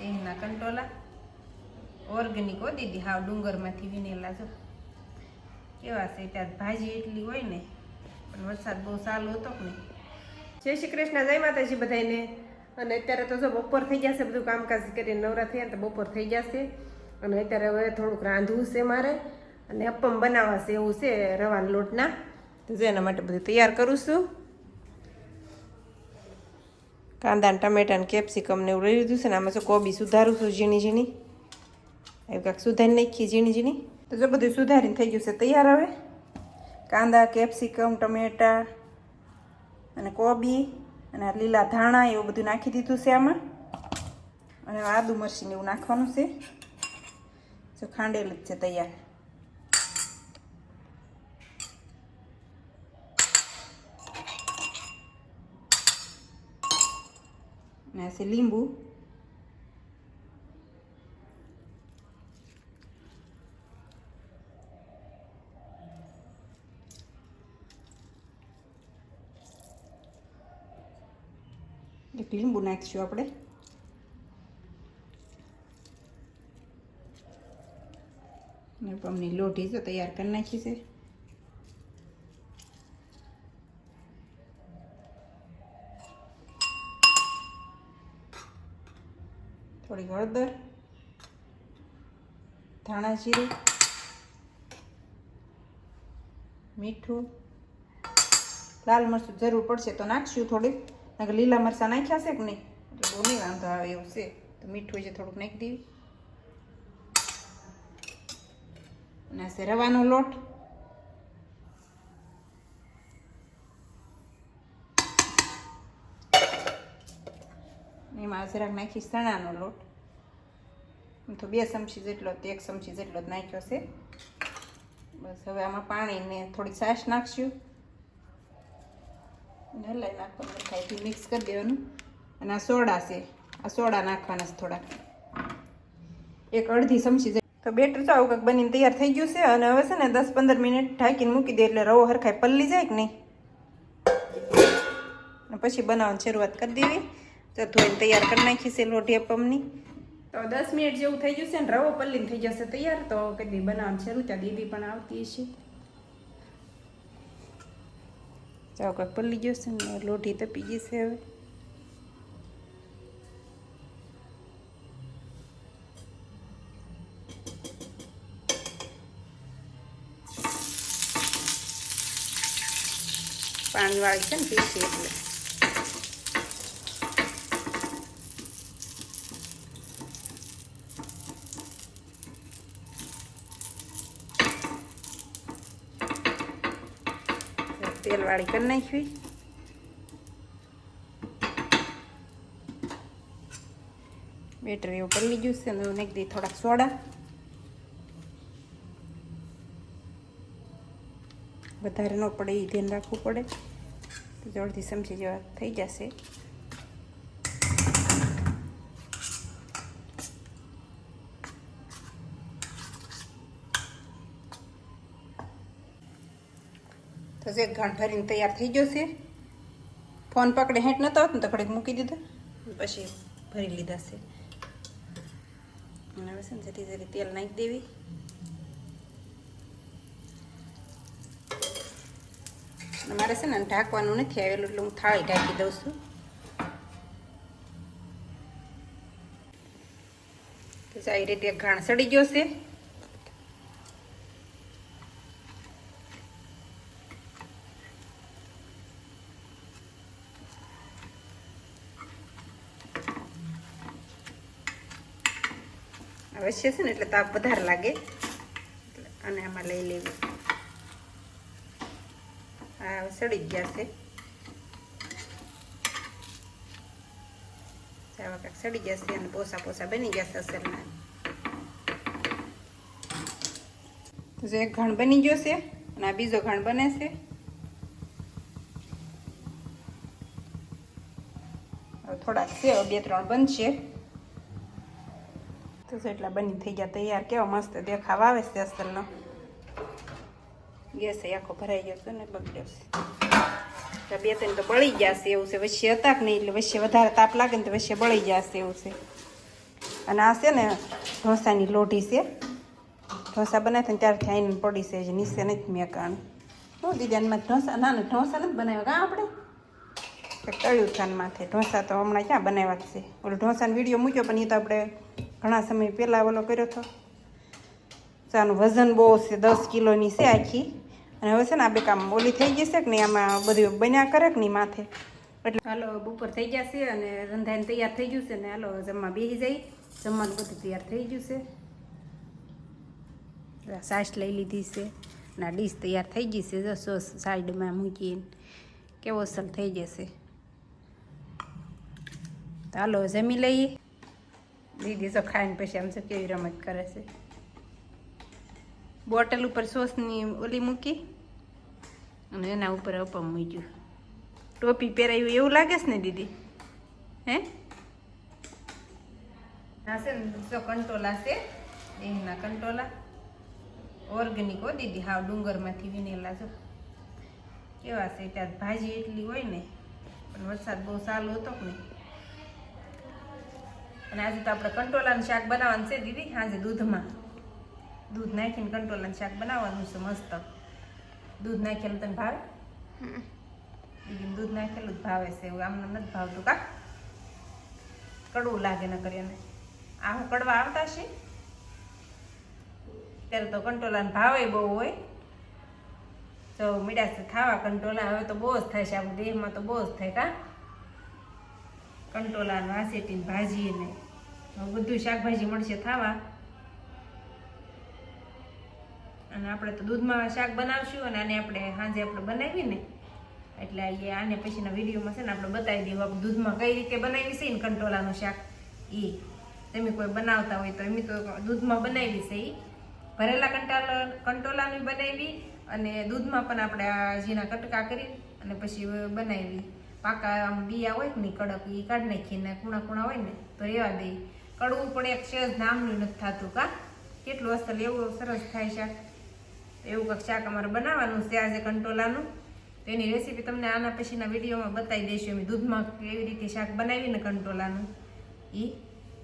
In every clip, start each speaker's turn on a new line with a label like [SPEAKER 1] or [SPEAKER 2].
[SPEAKER 1] એના કંટોલા ઓર્ગેનિક હો દીદી, હાવ ડુંગરમાંથી વિનેલા જો કેવા છે. ત્યાં ભાજી એટલી હોય ને, પણ વરસાદ બહુ સારો હતો કે નહીં. જય શ્રી કૃષ્ણ, જય માતાજી બધાને. અને અત્યારે તો જો બપોર થઈ જશે, બધું કામકાજ કરીને નવરા થયા તો બપોર થઈ જશે. અને અત્યારે હવે થોડુંક રાંધવું છે મારે, અને અપમ બનાવવા છે એવું છે રવાના લોટના. તો જો એના માટે બધું તૈયાર કરું છું. કાંદા ને ટમેટા ને કેપ્સિકમ ને એવું લઈ લીધું છે ને. આમાં જો કોબી સુધારું છું ઝીણી ઝીણી, એવું કાંઈક સુધારી નાખીએ ઝીણી ઝીણી. તો જો બધું સુધારીને થઈ ગયું છે તૈયાર. હવે કાંદા, કેપ્સિકમ, ટમેટા અને કોબી અને લીલા ધાણા એવું બધું નાખી દીધું છે આમાં. અને આદુ મરચીને એવું નાખવાનું છે. જો ખાંડેલું જ છે તૈયાર. અને આ છે લીંબુ. એક લીંબુ નાખીશું આપણે. ને પમની લોઢી તો તૈયાર કરી નાખી છે. થોડી હળદર, ધાણા જીરું, મીઠું, લાલ મરચું જરૂર પડશે તો નાખશું થોડીક. કારણ કે લીલા મરચાં નાખ્યા છે કે નહીં એટલે બહુ નહીં વાંધો આવે એવું છે. તો મીઠું છે થોડુંક નાખી દેવી. અને આ છે રવાનો લોટ. એમાં જરાક નાખીશ ચણાનો લોટ. તો 2 ચમચી જેટલો, 1 ચમચી જેટલો જ નાખ્યો છે. બસ હવે આમાં પાણી ને થોડીક છાશ નાખશું અને હલાવી નાખવાનું, ખાઈથી મિક્સ કરી દેવાનું. અને આ સોડા છે, આ સોડા નાખવાના છે થોડાક, 1 અડધી ચમચી. તો બેટર તો આવું કંઈક બનીને તૈયાર થઈ ગયું છે. અને હવે છે ને 10-15 મિનિટ ઢાંકીને મૂકી દે એટલે રવો હરખાઈ પલ્લી જાય કે નહીં. અને પછી બનાવવાની શરૂઆત કરી દેવી. તો ધોઈને તૈયાર કરી નાખી છે લોઢી અપમની. તો 10 મિનિટ જેવું થઈ ગયું છે ને રવો પલ્લીને થઈ જશે તૈયાર. તો કદી બનાવવાનું શરૂ, ત્યાં દીદી પણ આવતી હશે. ચાલો કંઈક પલ્લી ગયો છે ને લોઢી તપી ગઈ છે હવે. પાણીવાળી છે ને પીસી એટલે. તેલવાળી કરી નાખવી. બેટર એવું પલ્લી ગયું છે ને નાખી દઈએ થોડાક સોડા. વધારે ન પડે એ ધ્યાન રાખવું પડે. તો અડધી ચમચી જેવા થઈ જશે. તો એક ઘાણ ભરીને તૈયાર થઈ ગયો છે. ફોન પકડે હેઠ નતો આવતો ને તો ઘડીક મૂકી દીધા, પછી ભરી લીધા છે. અને હવે છે ને જરી જરી તેલ નાખી દેવી. મારે છે ને ઢાંકવાનું નથી આવેલું એટલે હું થાળી ઢાંકી દઉં છું. તો આવી રીતે એક ઘાણ સડી ગયો છે. અવશ્ય છે ને એટલે તાપ વધારે લાગે. અને આમાં લઈ લેવી. આ સડી ગયા છે. આવા કાંઈક સડી જશે અને પોસા પોસા બની જશે અસરના. તો એક ઘણ બની ગયો છે અને આ બીજો ઘણ બને છે. થોડાક છે 2-3 બનશે. તો એટલા બની થઈ ગયા તૈયાર. કેવો મસ્ત દેખાવ આવે છે અસલનો. ગેસ આખો ભરાઈ ગયો છે ને બગડ્યો છે. 2-3 તો બળી ગયા છે એવું છે. વચ્ચે હતા કે નહીં એટલે વચ્ચે વધારે તાપ લાગે ને તો વચ્ચે બળી જશે એવું છે. અને આ છે ને ઢોસાની લોઢી છે. ઢોસા બનાવે ને ત્યારથી આવીને પડી છે જે નીચે નથી મેં કાણી. શું દીદી આનમાં ઢોસા ના ઢોસા નથી બનાવ્યા કાં આપણે તળ્યું થાન માથે. ઢોસા તો હમણાં ક્યાં બનાવ્યા જ છે. ઓલો ઢોસાનો વિડીયો મૂક્યો પણ એ તો આપણે ઘણા સમય પહેલાં ઓલો કર્યો હતો. ચાનું વજન બહુ છે, 10 કિલોની છે આખી. અને હવે છે ને આ બે કામ ઓલી થઈ જશે કે નહીં, આમાં બધું બન્યા કરે કે નહીં માથે. એટલે હાલો બપોર થઈ ગયા છે અને રંધાઈને તૈયાર થઈ ગયું છે ને હાલો જમવા બેસી જાય. જમવાનું બધું તૈયાર થઈ ગયું છે. સાસ લઈ લીધી છે અને આ ડીશ તૈયાર થઈ ગઈ છે. જો સોસ સાઈડમાં મૂકીને કેવો અસલ થઈ જશે. તો હાલો જમી લઈએ. દીદી તો ખાઈને પછી આમ તો કેવી રમત કરે છે. બોટલ ઉપર સોસની ઓલી મૂકી અને એના ઉપર અપમ મૂક્યું. ટોપી પહેરાયું એવું લાગે છે ને દીદી? હે હા છે ને જો કંટોલા છે, એના કંટોલા ઓર્ગેનિક હો દીદી, હાવ ડુંગરમાંથી વિનેલા. જો કેવા છે. ત્યાં ભાજી એટલી હોય ને પણ વરસાદ બહુ સારો હતો કે નહીં. અને આજે તો આપણે કંટોલાનું શાક બનાવવાનું છે દીદી. આજે દૂધ નાખીને કંટોલાનું શાક બનાવવાનું છે મસ્ત. દૂધ નાખેલું તને ભાવે? દીદીને દૂધ નાખેલું જ ભાવે છે. એવું આમને નથી ભાવતું કા? કડવું લાગે ન કરીને. આ હું કડવા આવતા છે ત્યારે તો કંટોલાનો ભાવે બહુ હોય. તો મીઠાશ ખાવા કંટોલા હવે તો બહુ જ થાય છે. આપણું દેહમાં તો બહુ જ થાય કા? કંટોલાનું વાસેટીને ભાજી ને બધું શાકભાજી મળશે ખાવા. અને આપણે તો દૂધમાં શાક બનાવશું અને આને આપણે સાંજે આપણે બનાવી ને એટલે આને પછીના વિડીયોમાં છે ને આપણે બતાવી દઈએ આપણે દૂધમાં કઈ રીતે બનાવી છે ને કંટોલાનું શાક. એ તમે કોઈ બનાવતા હોય તો એમ તો દૂધમાં બનાવી છે. એ ભરેલા કંટોલાનું બનાવી અને દૂધમાં પણ આપણે જીના કટકા કરી અને પછી બનાવી. પાકા આમ બિયા હોય ને કડક એ કાઢી નાખીને કૂણા હોય ને તો રહેવા દઈ. કડવું પણ એક સહેજ નામનું નથી થતું કા? કેટલું અસલ એવું સરસ થાય શાક. એવું કંઈક શાક અમારે બનાવવાનું છે આજે કંટોલાનું. તો એની રેસીપી તમને આના પછીના વિડીયોમાં બતાવી દઈશું. અમે દૂધમાં કેવી રીતે શાક બનાવીને કંટોલાનું એ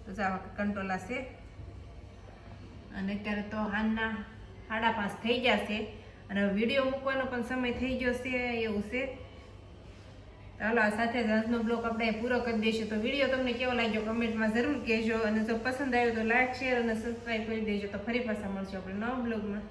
[SPEAKER 1] તો જાવા કંટોલા છે. અને અત્યારે તો હાલના 5:30 થઈ ગયા છે અને વિડીયો મૂકવાનો પણ સમય થઈ ગયો છે એવું છે. ચાલો આ સાથે જ આજનો બ્લોગ આપણે પૂરો કરી દઈશું. તો વિડીયો તમને કેવો લાગ્યો કમેન્ટમાં જરૂર કહેજો અને જો પસંદ આવ્યો તો લાઈક, શેર અને સબસ્ક્રાઈબ કરી દેજો. તો ફરી પાછા મળશું આપણે નવા બ્લોગમાં.